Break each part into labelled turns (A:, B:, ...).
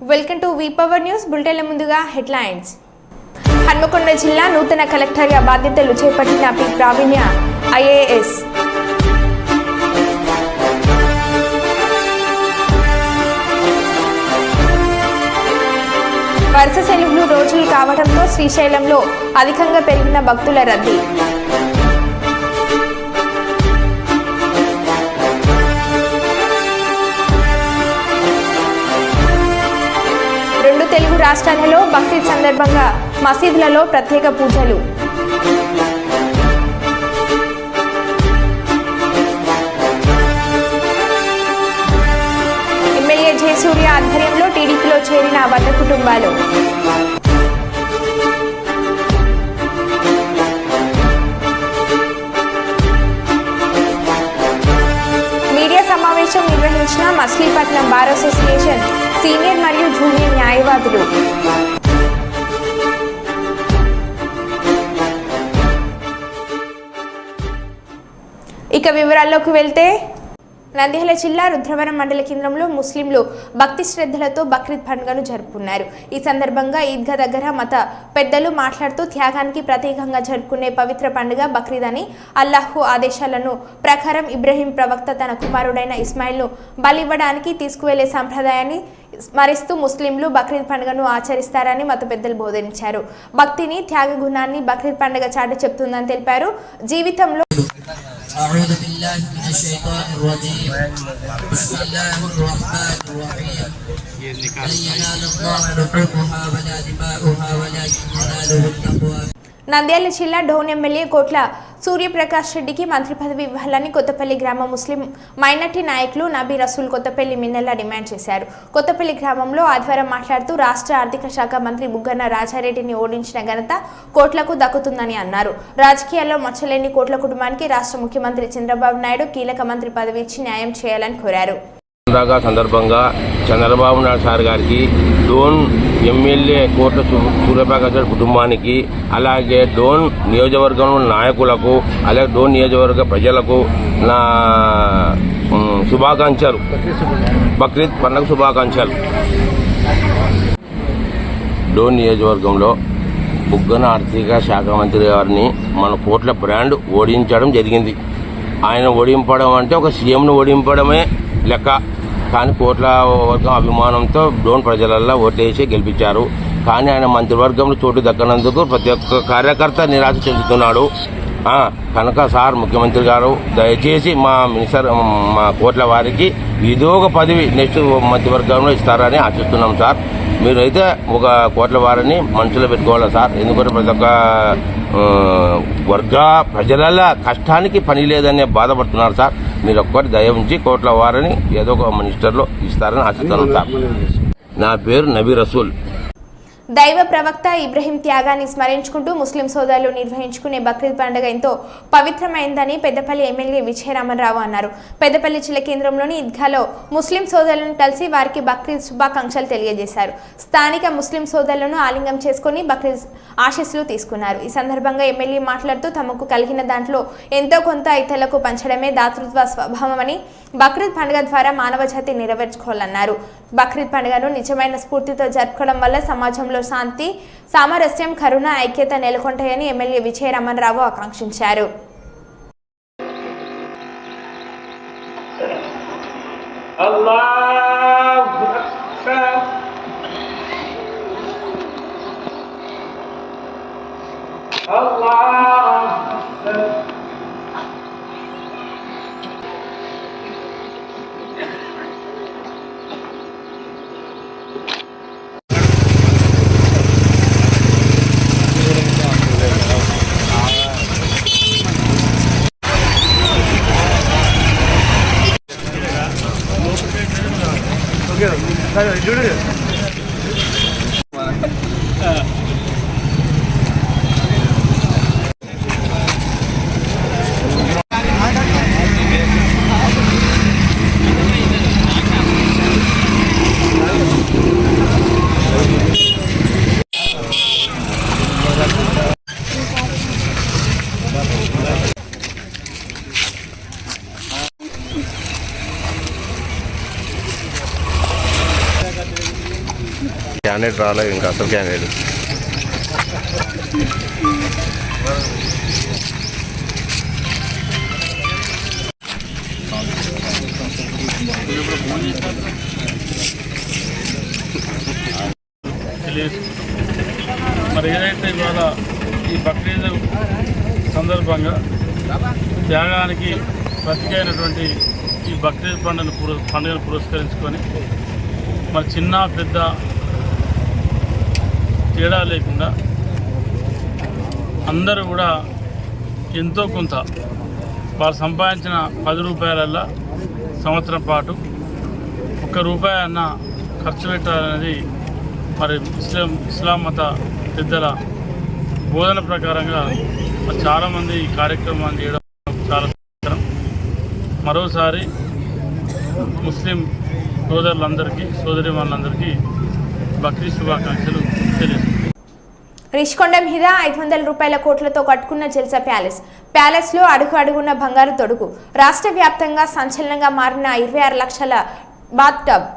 A: Welcome to V power news బులెటిన్ల ముందుగా headlines. Hanamkonda జిల్లా నూతన కలెక్టర్గా బాధ్యతలు చేపట్టిన పి ప్రావీణ్య ఐఏఎస్. వరుస సెలవులు రోజులు కావడంతో శ్రీశైలంలో అధికంగా పెరిగిన భక్తుల రద్దీ. తెలుగు రాష్ట్రాలలో బక్రీద్ సందర్భంగా మసీదులలో ప్రత్యేక పూజలు. ఎమ్మెల్యే జయసూర్య ఆధ్వర్యంలో టీడీపీలో చేరిన 100 కుటుంబాలు. మీడియా సమావేశం నిర్వహించిన మచిలీపట్నం బార్ అసోసియేషన్ సీనియర్ మరియు జూనియర్ న్యాయవాదులు. ఇక వివరాల్లోకి వెళ్తే నంద్యాల జిల్లా రుద్రవరం మండల కేంద్రంలో ముస్లింలు భక్తి శ్రద్ధలతో బక్రీద్ పండుగను జరుపుకున్నారు. ఈ సందర్భంగా ఈద్గా దగ్గర మత పెద్దలు మాట్లాడుతూ త్యాగానికి ప్రత్యేకంగా జరుపుకునే పవిత్ర పండుగ బక్రీద్ అని, అల్లాహు ఆదేశాలను ప్రకారం ఇబ్రహీం ప్రవక్త తన కుమారుడైన ఇస్మాయిల్ను బలివ్వడానికి తీసుకువెళ్లే సంప్రదాయాన్ని స్మరిస్తూ ముస్లింలు బక్రీద్ పండుగను ఆచరిస్తారని మత పెద్దలు బోధించారు. భక్తిని, త్యాగ గుణాన్ని బక్రీద్ పండుగ చాటి చెప్తుందని తెలిపారు. జీవితంలో
B: أعوذ بالله من الشيطان الرجيم بسم الله الرحمن الرحيم لن ينال الله لحومها ولا دماؤها ولكن يناله التقوى.
A: నంద్యాల జిల్లా డోన్ ఎమ్మెల్యే కోట్ల సూర్యప్రకాష్ రెడ్డికి మంత్రి పదవి ఇవ్వాలని కొత్తపల్లి గ్రామ ముస్లిం మైనార్టీ నాయకులు నబీ రసూల్ కొత్తపల్లి మిన్నెల్లా డిమాండ్ చేశారు. కొత్తపల్లి గ్రామంలో ఆదివారం మాట్లాడుతూ రాష్ట్ర ఆర్థిక శాఖ మంత్రి బుగ్గన రాజారెడ్డిని ఓడించిన ఘనత కోట్లకు దక్కుతుందని అన్నారు. రాజకీయాల్లో మచ్చలేని కోట్ల కుటుంబానికి రాష్ట్ర ముఖ్యమంత్రి చంద్రబాబు నాయుడు కీలక మంత్రి పదవి ఇచ్చి న్యాయం చేయాలని కోరారు.
C: సందర్భంగా చంద్రబాబు నాయుడు సార్ గారికి, డోన్ ఎమ్మెల్యే కోట్ల సూర్యప్రకాష్ కుటుంబానికి, అలాగే డోన్ నియోజకవర్గం నాయకులకు, అలాగే డోన్ నియోజకవర్గ ప్రజలకు నా శుభాకాంక్షలు, బక్రీద్ పండుగ శుభాకాంక్షలు. డోన్ నియోజకవర్గంలో బుగ్గన ఆర్థిక శాఖ మంత్రి గారిని మన కోట్ల బ్రాండ్ ఓడించడం జరిగింది. ఆయన ఓడింపడం అంటే ఒక సీఎంను ఓడింపడమే లెక్క. కానీ కోట్ల వర్గం అభిమానంతో డోన్ ప్రజలల్లో ఓటేసి గెలిపించారు. కానీ ఆయన మంత్రివర్గంలో చోటు దక్కనందుకు ప్రతి ఒక్క కార్యకర్త నిరాశ చెందుతున్నాడు. కనుక సార్ ముఖ్యమంత్రి గారు దయచేసి మా కోట్ల వారికి ఏదో ఒక పదవి నెక్స్ట్ మంత్రివర్గంలో ఇస్తారని ఆశిస్తున్నాం సార్. మీరైతే ఒక కోట్ల వారిని మనసులో పెట్టుకోవాలి సార్. ఎందుకంటే ప్రతి ఒక్క ప్రజల కష్టానికి పని లేదనే బాధపడుతున్నారు సార్. మీరు ఒక్కటి దయ ఉంచి కోట్ల వారిని ఏదో ఒక మినిస్టర్లో ఇస్తారని ఆశిస్తున్నాం సార్. నా పేరు నబీ రసూల్.
A: దైవ ప్రవక్త ఇబ్రహీం త్యాగాన్ని స్మరించుకుంటూ ముస్లిం సోదరులు నిర్వహించుకునే బక్రీద్ పండుగ ఎంతో పవిత్రమైందని పెద్దపల్లి ఎమ్మెల్యే విజయరామరావు అన్నారు. పెద్దపల్లి జిల్లా కేంద్రంలోని ఈద్గాలో ముస్లిం సోదరులను కలిసి వారికి బక్రీద్ శుభాకాంక్షలు తెలియజేశారు. స్థానిక ముస్లిం సోదరులను ఆలింగనం చేసుకుని బక్రీద్ ఆశీస్సులు తీసుకున్నారు. ఈ సందర్భంగా ఎమ్మెల్యే మాట్లాడుతూ తమకు కలిగిన దాంట్లో ఎంతో కొంత ఇతరులకు పంచడమే దాతృత్వ స్వభావమని, బక్రీద్ పండుగ ద్వారా మానవ జాతి నెరవేర్చుకోవాలన్నారు. బక్రీద్ పండుగను నిజమైన స్ఫూర్తితో జరుపుకోవడం వల్ల సమాజంలో శాంతి, సామరస్యం, కరుణ, ఐక్యత నెలకొంటాయని ఎమ్మెల్యే విజయరామరావు ఆకాంక్షించారు.
D: క్యాండిడేట్ రాలేదు ఇంకా అసలు క్యాండిడేట్.
E: మరి ఏదైతే ఇవాళ ఈ బక్రీద్ సందర్భంగా త్యాగానికి ప్రతీకైనటువంటి ఈ బక్రీద్ పండుగను పురస్కరించుకొని మరి చిన్న పెద్ద తేడా లేకుండా అందరూ కూడా ఎంతో కొంత వాళ్ళు సంపాదించిన 10 రూపాయలల్లో సంవత్సరం పాటు 1 రూపాయి అన్న ఖర్చు పెట్టాలనేది మరి ఇస్లాం మత పెద్దల బోధన ప్రకారంగా మరి చాలామంది ఈ కార్యక్రమాన్ని చేయడం చాలా సంతోషకరం. మరోసారి ముస్లిం సోదరులందరికీ సోదరిమణులందరికీ బక్రీద్ శుభాకాంక్షలు తెలియజేస్తున్నాను.
A: రిషికొండ మీద 500 రూపాయల కోట్లతో కట్టుకున్న జల్సా ప్యాలెస్ లో అడుగు అడుగున్న బంగారు తొడుగు. రాష్ట్ర వ్యాప్తంగా సంచలనంగా మారిన 26 లక్షల బాత్ టబ్.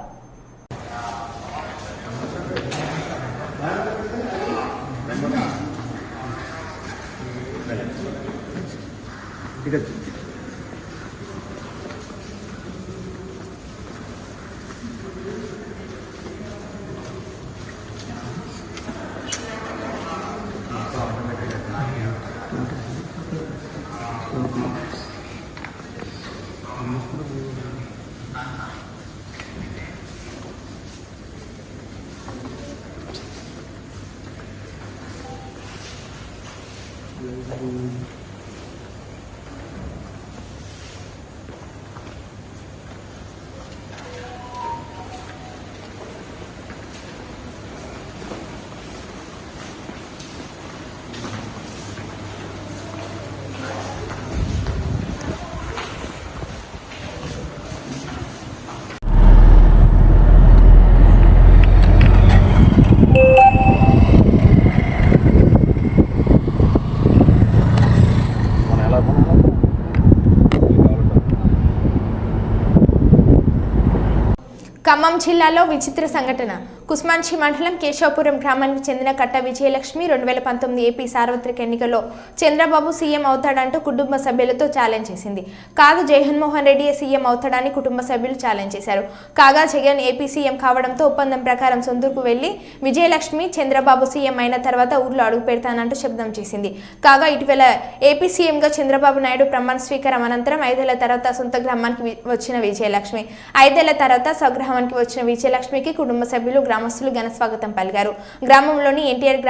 A: ఖమ్మం జిల్లాలో విచిత్ర సంఘటన. కుస్మాన్షి మండలం కేశవపురం గ్రామానికి చెందిన కట్ట విజయలక్ష్మి 2019 ఏపీ సార్వత్రిక ఎన్నికల్లో చంద్రబాబు సీఎం అవుతాడంటూ కుటుంబ సభ్యులతో ఛాలెంజ్ చేసింది. కాదు జగన్మోహన్ రెడ్డి సీఎం అవుతాడని కుటుంబ సభ్యులు ఛాలెంజ్ చేశారు. కాగా జగన్ ఏపీ సీఎం కావడంతో ఒప్పందం ప్రకారం సొంతూరుకు వెళ్లి విజయలక్ష్మి చంద్రబాబు సీఎం అయిన తర్వాత ఊర్లో అడుగు పెడతానంటూ శబ్దం చేసింది. కాగా ఇటీవల ఏపీ సీఎంగా చంద్రబాబు నాయుడు ప్రమాణ స్వీకారం అనంతరం 5 ఏళ్ల తర్వాత సొంత గ్రామానికి వచ్చిన విజయలక్ష్మి 5 ఏళ్ల తర్వాత స్వగ్రామానికి వచ్చిన విజయలక్ష్మికి కుటుంబ సభ్యులు గ్రామస్తులు ఘన స్వాగతం పలికారు. గ్రామంలోని ఎన్టీఆర్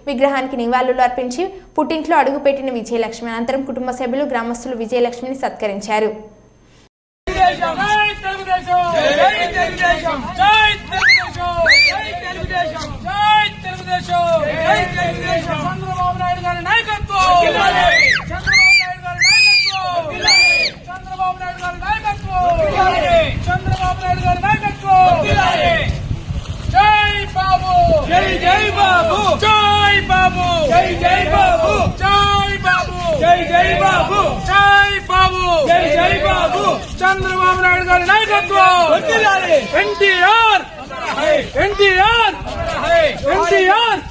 A: విగ్రహానికి నివాళులు అర్పించి పుట్టింట్లో అడుగుపెట్టిన విజయలక్ష్మి అనంతరం కుటుంబ సభ్యులు గ్రామస్తులు విజయలక్ష్మిని సత్కరించారు.
F: జై జై బాబు జై బాబు జై జై బాబు జై బాబు జై జై బాబు జై బాబు జై జై బాబు చంద్రబాబు నాయుడు గారి నాయకత్వం వర్ధిల్లాలి. ఎన్టీఆర్ ఎన్టీఆర్ ఎన్టీఆర్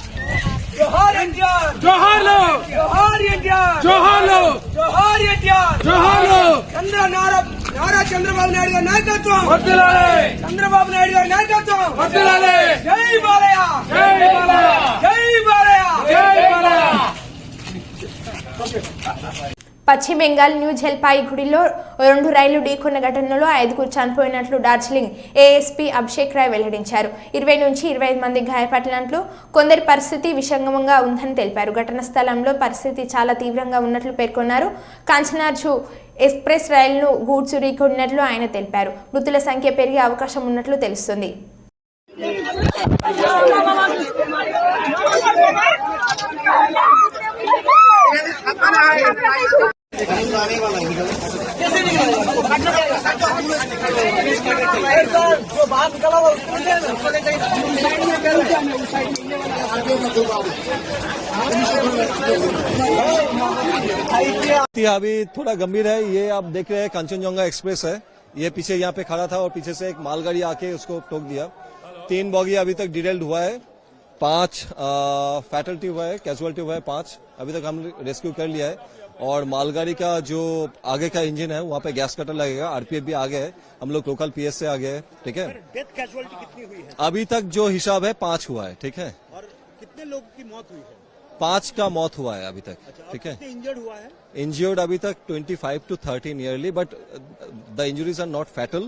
F: జోహార్ ఎన్టీఆర్ జోహార్లు జోహార్ ఎన్టీఆర్ జోహార్లు జోహార్ ఎన్టీఆర్ జోహార్లు. నారా చంద్రబాబు నాయుడు గారి నాయకత్వం వర్ధిల్లాలి. చంద్రబాబు నాయుడు గారి నాయకత్వం వర్ధిల్లాలి. జై బాలయ్య జై బాలయ్య జై బాలయ్య జై బాలయ్య.
A: పశ్చిమ బెంగాల్ న్యూ జల్పాయిగూడిలో 2 రైళ్లు ఢీకొన్న ఘటనలో 5గురు చనిపోయినట్లు డార్జిలింగ్ ఏఎస్పీ అభిషేక్ రాయ్ వెల్లడించారు. 20 నుంచి 25 మంది గాయపడినట్లు, కొందరి పరిస్థితి విషమంగా ఉందని తెలిపారు. ఘటన స్థలంలో పరిస్థితి చాలా తీవ్రంగా ఉన్నట్లు పేర్కొన్నారు. కాంచనార్జు ఎక్స్ప్రెస్ రైలును గూడ్స్ ఢీకొన్నట్లు ఆయన తెలిపారు. మృతుల సంఖ్య పెరిగే అవకాశం ఉన్నట్లు తెలుస్తుంది.
G: अभी थोड़ा गंभीर है. ये आप देख रहे हैं कंचनजंगा एक्सप्रेस है. ये पीछे यहाँ पे खड़ा था और पीछे से एक मालगाड़ी आके उसको ठोक दिया 3 बॉगी अभी तक डिटेल्ड हुआ है, 5 फैटलिटी हुआ है, कैजुअलिटी हुआ है 5 अभी तक हम रेस्क्यू कर लिया है। और मालगाड़ी का जो आगे का इंजन है वहाँ पे गैस कटर लगेगा, आरपीएफ भी आगे है, हम लोग लोकल पीएस से आगे है। ठीक है,
H: डेथ कैजुअलिटी कितनी हुई है
G: अभी तक जो हिसाब है 5 हुआ है। ठीक है,
H: और कितने लोगों की मौत हुई है?
G: 5 का मौत हुआ है अभी तक। ठीक है,
H: कितने इंजर्ड हुआ है?
G: इंजर्ड अभी तक 25 to 30 nearly, but the injuries are not fatal.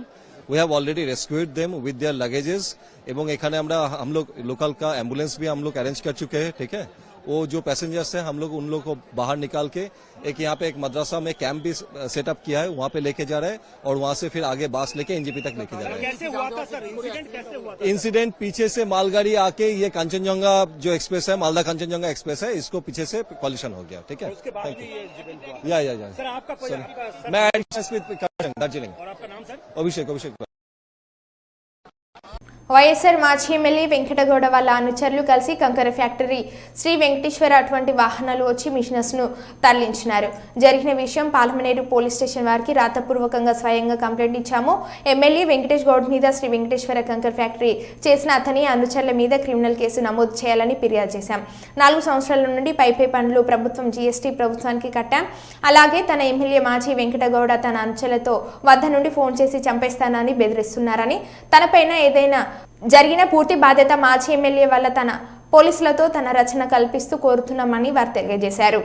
G: We have already rescued them with their luggages. एवं एखाने हम लोग लोकल का एम्बुलेंस भी हम लोग अरेंज कर चुके हैं। ठीक है, वो जो पैसेंजर्स हैं हम लोग उन लोग को बाहर निकाल के एक यहाँ पे एक मदरसा में कैंप भी सेटअप किया है, वहाँ पे लेके जा रहे हैं और वहाँ से फिर आगे बास लेके एनजीपी तक लेके जा रहे हैं।
H: कैसे हुआ था सर इंसिडेंट? कैसे हुआ था?
G: इंसिडेंट पीछे से मालगाड़ी आके ये कांचनजंगा जो एक्सप्रेस है, मालदा कांचनजंगा एक्सप्रेस है, इसको पीछे से कॉलिशन हो गया। ठीक है,
H: उसके बाद भी ये इंसिडेंट हुआ।
G: या
H: सर आपका सर,
G: मैं एडिशनल दार्जिलिंग।
H: और आपका नाम सर?
G: अभिषेक
A: వైఎస్ఆర్ మాజీ ఎమ్మెల్యే వెంకటగౌడ వాళ్ళ అనుచరులు కలిసి కంకర ఫ్యాక్టరీ శ్రీ వెంకటేశ్వర అటువంటి వాహనాలు వచ్చి మిషనర్స్ ను తరలించినారు. జరిగిన విషయం పాలమనేరు పోలీస్ స్టేషన్ వారికి రాతపూర్వకంగా స్వయంగా కంప్లైంట్ ఇచ్చాము. ఎమ్మెల్యే వెంకటేష్ గౌడ్ మీద శ్రీ వెంకటేశ్వర కంకర ఫ్యాక్టరీ చేసిన అతని అనుచరుల మీద క్రిమినల్ కేసు నమోదు చేయాలని ఫిర్యాదు చేశాం. 4 సంవత్సరాల నుండి పై పన్నులు ప్రభుత్వం జీఎస్టీ ప్రభుత్వానికి కట్టాం. అలాగే తన ఎమ్మెల్యే మాజీ వెంకటగౌడ తన అనుచరులతో వద్ద నుండి ఫోన్ చేసి చంపేస్తానని బెదిరిస్తున్నారని, తనపైన ఏదైనా జరిగిన పూర్తి బాధ్యత మాజీ ఎమ్మెల్యే వల్ల తన పోలీసులతో తన రచన కల్పిస్తూ కోరుతున్నామని వారు తెలియజేశారు.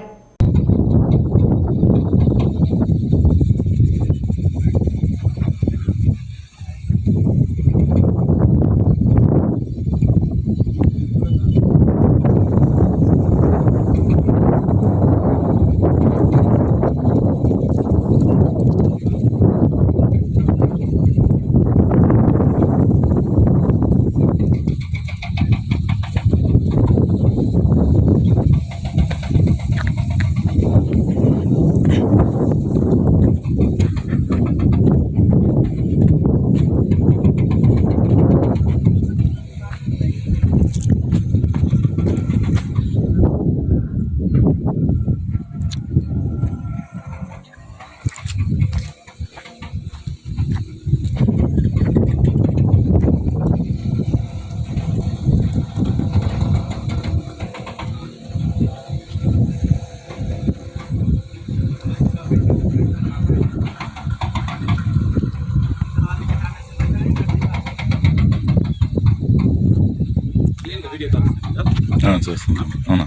D: అవునా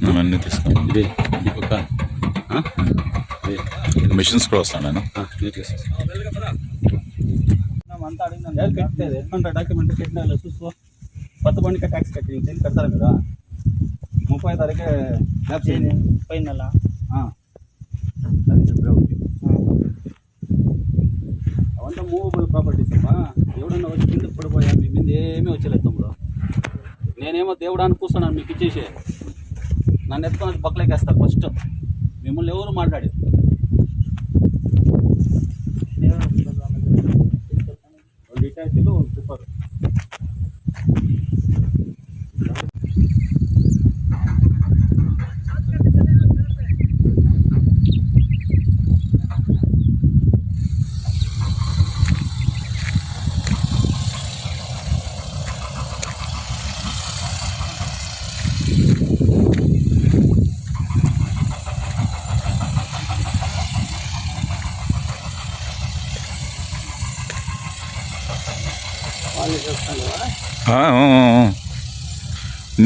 D: అవన్నీ తీసుకోండి. మిషన్స్ కూడా వస్తాను నేను.
I: అంతా అడిగిన కట్టేది ఎట్లా డాక్యుమెంట్ కట్టిన చూసుకో. 10 బండికి ట్యాక్స్ కట్టి కడతారు కదా. 30 తారీఖే పైన నెల అవంతా మూవబుల్ ప్రాపర్టీస్ అమ్మా. ఎవడన్నా వచ్చి కిందకి పడిపోయా మీ మీద ఏమీ వచ్చలేదు తమ్ముడు. నేనేమో దేవుడాన్ని కూర్చున్నాను మీకు ఇచ్చేసి నన్ను ఎత్తుకొని బక్కలేకేస్తారు. ఫస్ట్ మిమ్మల్ని ఎవరు మాట్లాడేది? డిటాచీలు సూపర్.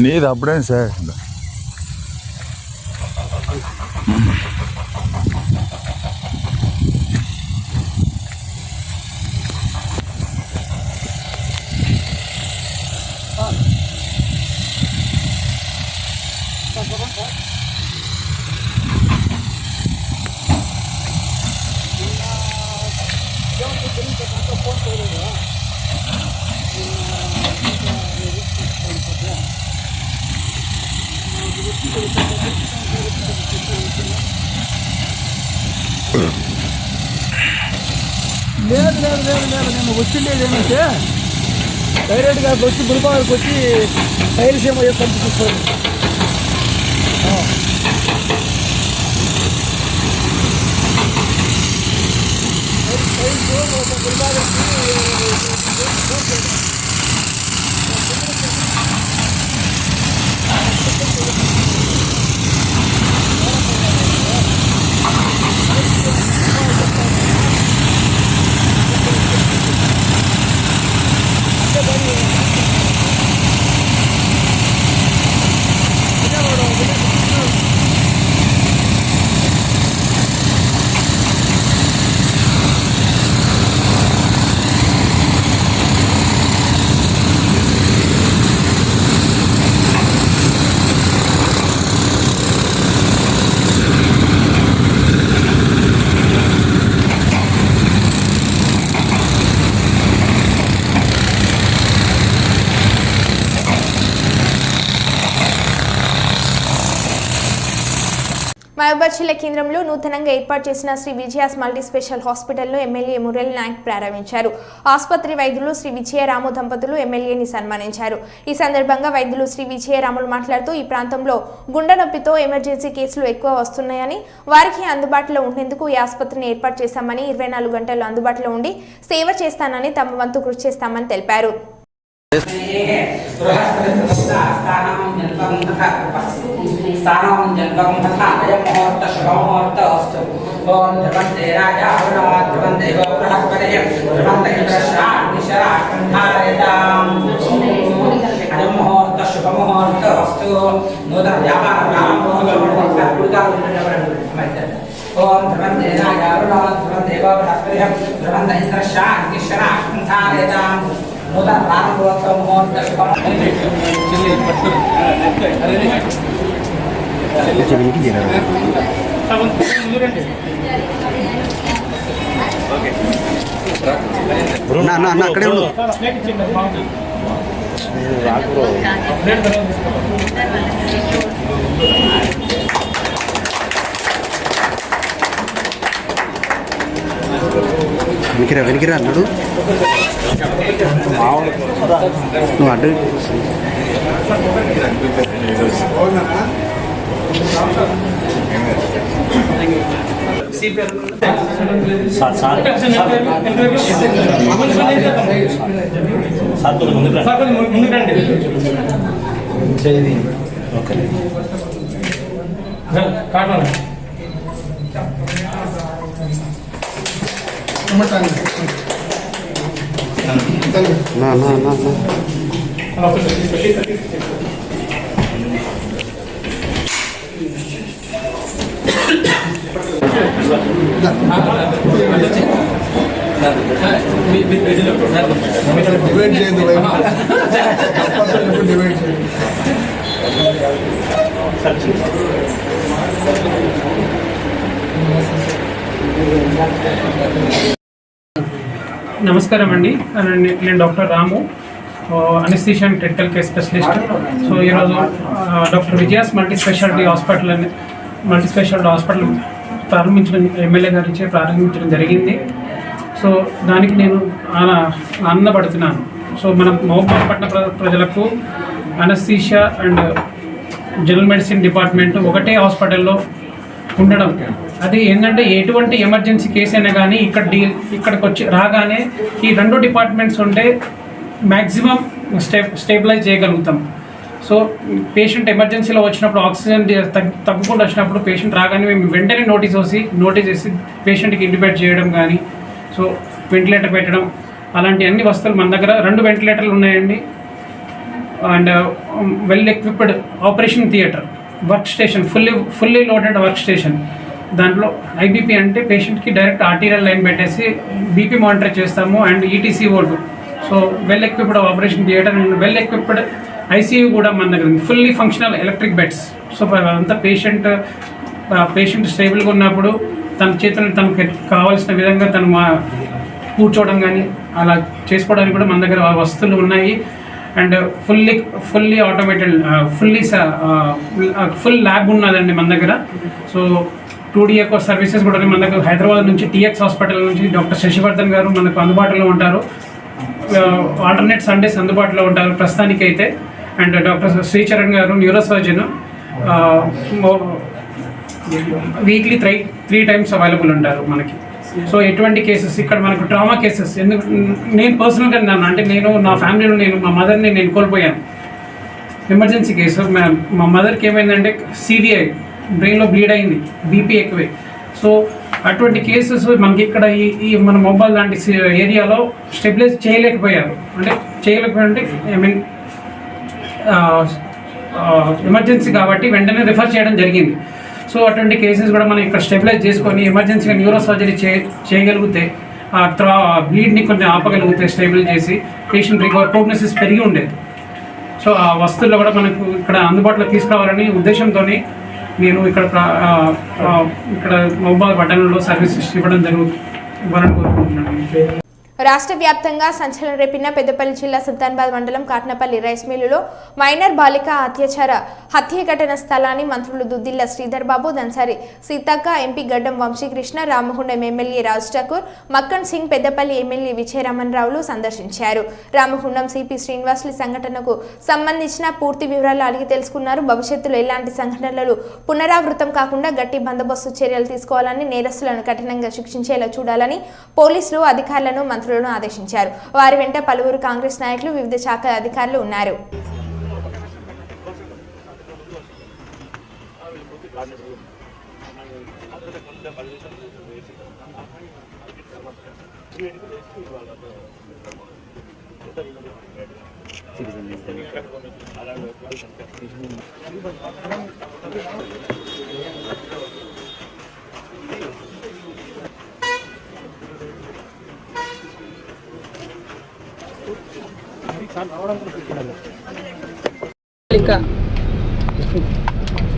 D: నీది అప్పుడే సార్.
I: లేదు లేదు లేదు లేదు నేను వచ్చిండేది ఏమంటే డైరెక్ట్గా వచ్చి గురుబాలకు వచ్చి టైల్స్ ఏమో పంపించుకోండి.
A: మహబూబాబాద్ జిల్లా కేంద్రంలో నూతనంగా ఏర్పాటు చేసిన శ్రీ విజయాస్ మల్టీ స్పెషల్ హాస్పిటల్ను ఎమ్మెల్యే మురళి నాయక్ ప్రారంభించారు. ఆసుపత్రి వైద్యులు శ్రీ విజయరాము దంపతులు ఎమ్మెల్యేని సన్మానించారు. ఈ సందర్భంగా వైద్యులు శ్రీ విజయరాములు మాట్లాడుతూ ఈ ప్రాంతంలో గుండె నొప్పితో ఎమర్జెన్సీ కేసులు ఎక్కువ వస్తున్నాయని, వారికి అందుబాటులో ఉండేందుకు ఈ ఆసుపత్రిని ఏర్పాటు చేశామని, 24 గంటలు అందుబాటులో ఉండి సేవ చేస్తానని, తమ వంతు కృషి చేస్తామని తెలిపారు.
J: అక్కడే ఉండు. వెనికిరా అన్నాడు. నువ్వు అడ్డు డివైడ్ చేయదు.
K: నమస్కారం అండి, నేను doctor Ramu, anaesthesia and critical care specialist. So ఈరోజు doctor Vijayas multi speciality hospital ప్రారంభించడం ఎమ్మెల్యే గారి ఇచ్చే ప్రారంభించడం జరిగింది. సో దానికి నేను ఆనందపడుతున్నాను. సో మన మహబూబాబాద్ పట్టణ ప్రజలకు anaesthesia and general medicine department ఒకటే హాస్పిటల్లో ఉండడం, అది ఏంటంటే ఎటువంటి ఎమర్జెన్సీ కేసు అయినా కానీ ఇక్కడికి వచ్చి రాగానే ఈ 2 డిపార్ట్మెంట్స్ ఉంటే మ్యాక్సిమం స్టేబిలైజ్ చేయగలుగుతాం. సో పేషెంట్ ఎమర్జెన్సీలో వచ్చినప్పుడు, ఆక్సిజన్ తగ్గకుండా వచ్చినప్పుడు పేషెంట్ రాగానే మేము వెంటనే నోటీస్ వేసి పేషెంట్కి ఇంటిబేట్ చేయడం కానీ, సో వెంటిలేటర్ పెట్టడం, అలాంటి అన్ని వస్తువులు మన దగ్గర 2 వెంటిలేటర్లు ఉన్నాయండి. And well equipped operation theatre, work station, fully loaded work station. దాంట్లో ఐబీపీ అంటే పేషెంట్కి డైరెక్ట్ ఆర్టీరియల్ లైన్ పెట్టేసి బీపీ మానిటర్ చేస్తాము. And ETC vote. So well equipped operation theatre and well equipped ICU కూడా మన దగ్గర ఉంది. Fully functional electric beds. So అంతా పేషెంట్ స్టేబుల్గా ఉన్నప్పుడు తన చేతులను తనకు కావాల్సిన విధంగా తను కూర్చోవడం కానీ అలా చేసుకోవడానికి కూడా మన దగ్గర వస్తువులు ఉన్నాయి. And fully automated full lab ఉన్నదండి మన దగ్గర. సో 2D సర్వీసెస్ కూడా మన దగ్గర. హైదరాబాద్ నుంచి TX హాస్పిటల్ నుంచి డాక్టర్ శశివర్ధన్ గారు మనకు అందుబాటులో ఉంటారు. ఆల్టర్నేట్ సండేస్ అందుబాటులో ఉంటారు ప్రస్తుతానికైతే. అండ్ డాక్టర్ శ్రీచరణ్ గారు neuro surgeon, weekly 3 times available ఉంటారు మనకి. సో ఎటువంటి కేసెస్ ఇక్కడ మనకు ట్రామా కేసెస్ ఎందుకు నేను పర్సనల్గా నన్ను అంటే నేను నా ఫ్యామిలీలో మా మదర్ని నేను కోల్పోయాను. ఎమర్జెన్సీ కేసు మా మదర్కి ఏమైందంటే సివిఐ బ్రెయిన్లో బ్లీడ్ అయింది, బీపీ ఎక్కువే. సో అటువంటి కేసెస్ మనకి ఇక్కడ ఈ మన మొబైల్ లాంటి ఏరియాలో స్టెబిలైజ్ చేయలేకపోయారు. అంటే ఐ మీన్ ఎమర్జెన్సీ కాబట్టి వెంటనే రిఫర్ చేయడం జరిగింది. సో అటువంటి కేసెస్ కూడా మనం ఇక్కడ స్టెబిలైజ్ చేసుకొని ఎమర్జెన్సీగా న్యూరో సర్జరీ చేయగలిగితే బ్లీడ్ని కొంచెం ఆపగలిగితే స్టేబుల్ చేసి పేషెంట్ ప్రోగ్నోసిస్ పెరిగి ఉండేది. సో ఆ వస్తువుల్లో కూడా మనకు ఇక్కడ అందుబాటులో తీసుకురావాలని ఉద్దేశంతో నేను ఇక్కడ మహబూబాబాద్ పట్టణంలో సర్వీసెస్ ఇవ్వాలని కోరుకుంటున్నాను.
A: రాష్ట్ర వ్యాప్తంగా సంచలనం రేపిన పెద్దపల్లి జిల్లా సుల్తానాబాద్ మండలం కాట్నపల్లి రైస్ మిల్లులో మైనర్ బాలిక హత్య ఘటన స్థలాన్ని మంత్రులు దుద్దిల్ల శ్రీధర్ బాబు, దన్సారి సీతక్క, ఎంపీ గడ్డం వంశీకృష్ణ, రామగుండం ఎమ్మెల్యే రాజ్ ఠాకూర్, మక్కన్ సింగ్, పెద్దపల్లి ఎమ్మెల్యే విజయరామన్ రావులు సందర్శించారు. రామగుండం సిపి శ్రీనివాసులు సంఘటనకు సంబంధించిన పూర్తి వివరాలు అడిగి తెలుసుకున్నారు. భవిష్యత్తులో ఎలాంటి సంఘటనలు పునరావృతం కాకుండా గట్టి బందోబస్తు చర్యలు తీసుకోవాలని, నేరస్తులను కఠినంగా శిక్షించేలా చూడాలని పోలీసులు అధికారులను మంత్రులను ఆదేశించారు. వారి వెంట పలువురు కాంగ్రెస్ నాయకులు, వివిధ శాఖల అధికారులు ఉన్నారు.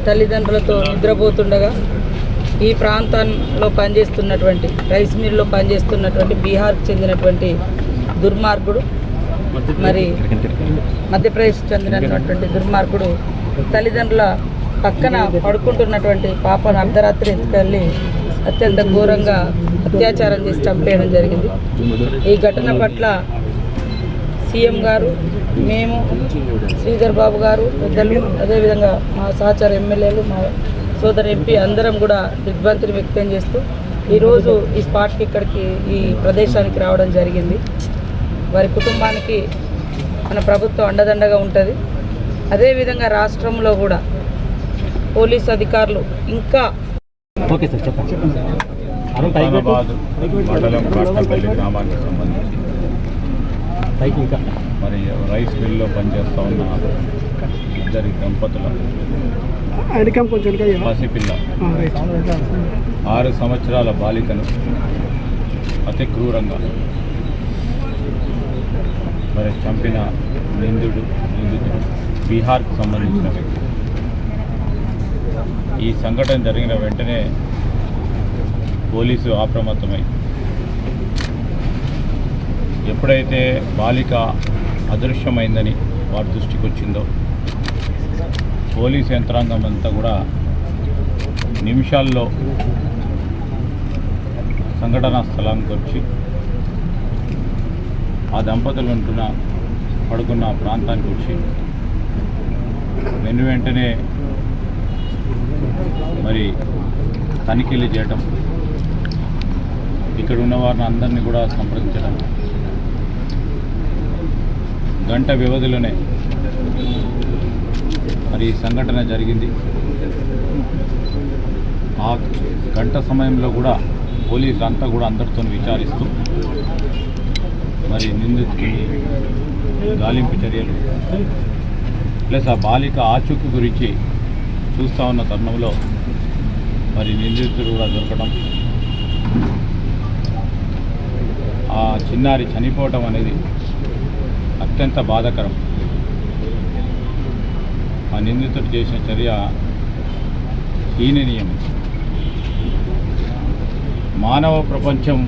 L: తల్లిదండ్రులతో నిద్రపోతుండగా ఈ ప్రాంతంలో పనిచేస్తున్నటువంటి రైస్ మిల్లో పనిచేస్తున్నటువంటి బీహార్కు చెందినటువంటి దుర్మార్గుడు, మరి మధ్యప్రదేశ్ చెందినటువంటి దుర్మార్గుడు తల్లిదండ్రుల పక్కన పడుకుంటున్నటువంటి పాపను అర్ధరాత్రి ఎత్తుకెళ్ళి అత్యంత ఘోరంగా అత్యాచారం చేసి చంపేయడం జరిగింది. ఈ ఘటన పట్ల సీఎం గారు, మేము, శ్రీధర్ బాబు గారు, పెద్దలు, అదేవిధంగా మా సహచార ఎమ్మెల్యేలు, మా సోదరు ఎంపీ అందరం కూడా దిగ్భ్రాంతిని వ్యక్తం చేస్తూ ఈరోజు ఈ స్పాట్కి ఇక్కడికి ఈ ప్రదేశానికి రావడం జరిగింది. వారి కుటుంబానికి మన ప్రభుత్వం అండదండగా ఉంటుంది. అదేవిధంగా రాష్ట్రంలో కూడా పోలీస్ అధికారులు ఇంకా
D: మరి రైస్ మిల్లో పనిచేస్తూ ఉన్న ఇద్దరి దంపతుల పసిపిల్ల 6 సంవత్సరాల బాలికను అతి క్రూరంగా మరి చంపిన నిందితుడు బీహార్కు సంబంధించిన వ్యక్తి. ఈ సంఘటన జరిగిన వెంటనే పోలీసు అప్రమత్తమై ఎప్పుడైతే బాలిక అదృశ్యమైందని వారి దృష్టికి వచ్చిందో పోలీసు యంత్రాంగం అంతా కూడా నిమిషాల్లో సంఘటనా స్థలానికి వచ్చి ఆ దంపతులు పడుకున్న ప్రాంతానికి వచ్చి వెంటనే మరి తనిఖీలు చేయటం, ఇక్కడ ఉన్న వారిని అందరినీ కూడా సంప్రదించడం, గంట వ్యవధిలోనే మరి సంఘటన జరిగింది. ఆ గంట సమయంలో కూడా పోలీసులు అంతా కూడా అందరితో విచారిస్తూ మరి నిందితుడికి గాలింపు చర్యలు ప్లస్ ఆ బాలిక ఆచూకీ గురించి చూస్తూ ఉన్న తరుణంలో మరి నిందితుడు కూడా దొరకడం, ఆ చిన్నారి చనిపోవటం అనేది అత్యంత బాధాకరం. ఆ నిందితుడు చేసిన చర్య హీననీయం. మానవ ప్రపంచం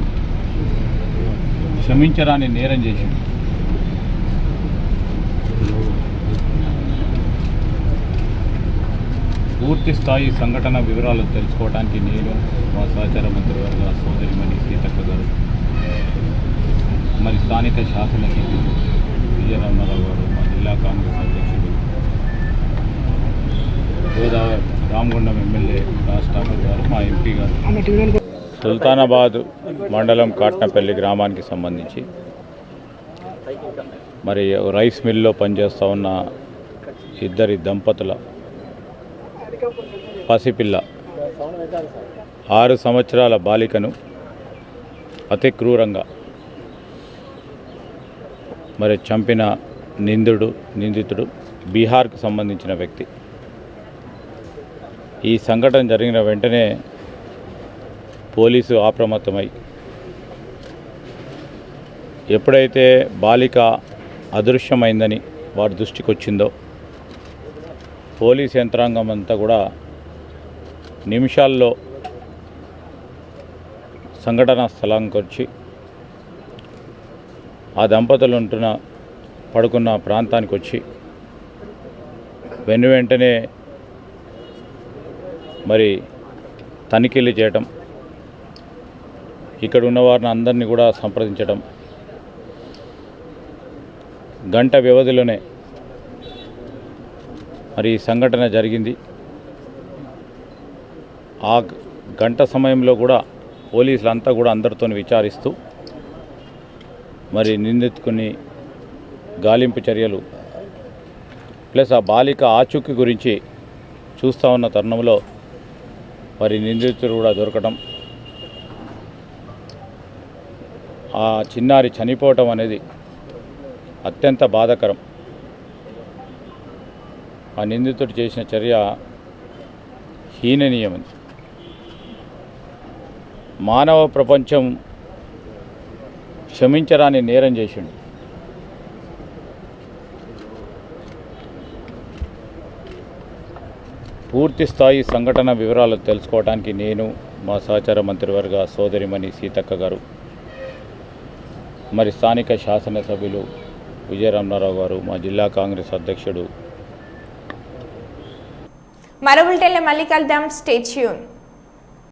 D: క్షమించరాని నేరం చేసింది. పూర్తి స్థాయి సంఘటన వివరాలు తెలుసుకోవడానికి నేను, మా సహచార మంత్రివర్గ సోదరిమణి సీతక్క గారు, మరి స్థానిక శాసనసభ్యులు విజయరామరావు గారు, మా జిల్లా కాంగ్రెస్ అధ్యక్షుడు గోదావరి రామగుండం ఎమ్మెల్యే రాజ్ ఠాకూర్ గారు, మా ఎంపీ గారు సుల్తానాబాద్ మండలం కాట్నపల్లి గ్రామానికి సంబంధించి మరి రైస్ మిల్లో పనిచేస్తూ ఉన్న ఇద్దరి దంపతుల పసిపిల్ల 6 సంవత్సరాల బాలికను అతి క్రూరంగా మరి చంపిన నిందితుడు బీహార్కు సంబంధించిన వ్యక్తి. ఈ సంఘటన జరిగిన వెంటనే పోలీసు అప్రమత్తమై ఎప్పుడైతే బాలిక అదృశ్యమైందని వారి దృష్టికి వచ్చిందో పోలీస్ యంత్రాంగం అంతా కూడా నిమిషాల్లో సంఘటనా స్థలానికి వచ్చి ఆ దంపతులు పడుకున్న ప్రాంతానికి వచ్చి వెంటనే మరి తనిఖీలు చేయటం, ఇక్కడ ఉన్న వారిని అందరినీ కూడా సంప్రదించడం, గంట వ్యవధిలోనే మరి ఈ సంఘటన జరిగింది. ఆ గంట సమయంలో కూడా పోలీసులంతా కూడా అందరితో విచారిస్తూ మరి నిందితుని గాలింపు చర్యలు ప్లస్ ఆ బాలిక ఆచూకీ గురించి చూస్తూ ఉన్న తరుణంలో మరి నిందితుడు కూడా దొరకడం, ఆ చిన్నారి చనిపోవటం అనేది అత్యంత బాధాకరం. ఆ నిందితుడు చేసిన చర్య హీననీయం. మానవ ప్రపంచం క్షమించరాని నేరం చేసిండు. పూర్తి స్థాయి సంఘటన వివరాలు తెలుసుకోవడానికి నేను, మా సహచార మంత్రివర్గ సోదరిమణి సీతక్క గారు, మరి స్థానిక శాసనసభ్యులు విజయరామరావు గారు, మా జిల్లా కాంగ్రెస్ అధ్యక్షుడు.
A: మరో బులెటిన్లో మళ్ళీ కలుద్దాం. Stay tune.